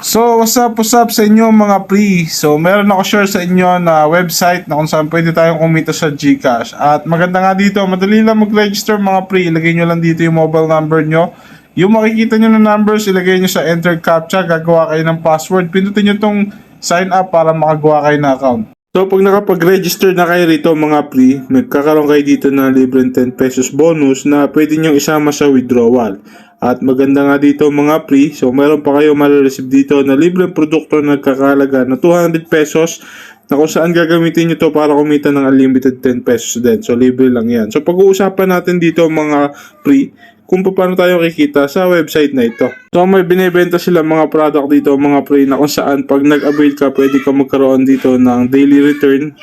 So, what's up sa inyo mga pre? So, meron ako share sa inyo na website na kung saan pwede tayong kumita sa GCash. At maganda nga dito, madali lang mag-register mga pre. Ilagay nyo lang dito yung mobile number nyo. Yung makikita nyo na numbers, ilagay nyo sa enter captcha, gagawa kayo ng password. Pindutin nyo tong sign up para makagawa kayo ng account. So, pag nakapag-register na kayo rito mga pre, nagkakaroon kayo dito na libreng 10 pesos bonus na pwede nyo isama sa withdrawal. At maganda nga dito mga pre, so meron pa kayo ma-receive dito na libreng produkto na nagkakalaga na 200 pesos na kung saan gagamitin nyo to para kumita ng unlimited 10 pesos din. So libre lang yan. So pag-uusapan natin dito mga pre, kung paano tayo kikita sa website na ito. So may binibenta sila mga product dito mga pre na kung saan pag nag-avail ka pwede ka magkaroon dito ng daily return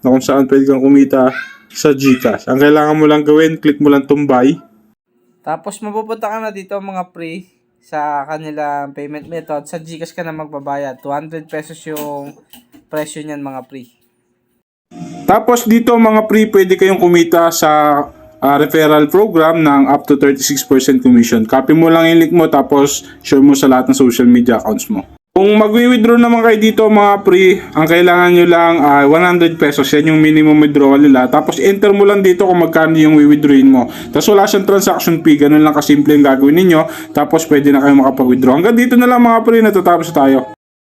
na kung saan pwede kang kumita sa GCash. Ang kailangan mo lang gawin, click mo lang tong buy. Tapos mapupunta ka na dito mga pre sa kanilang payment method. Sa GCash ka na magbabayad. 200 pesos yung presyo niyan mga pre. Tapos dito mga pre, pwede kayong kumita sa referral program ng up to 36% commission. Copy mo lang yung link mo tapos share mo sa lahat ng social media accounts mo. Kung mag-withdraw naman kayo dito mga pre, ang kailangan nyo lang 100 pesos. Yan yung minimum withdrawal nila. Tapos enter mo lang dito kung magkano yung withdrawin mo. Tapos wala siyang transaction fee. Ganun lang kasimple yung gagawin ninyo. Tapos pwede na kayo makapag-withdraw. Hanggang dito na lang mga pre, natatapos tayo.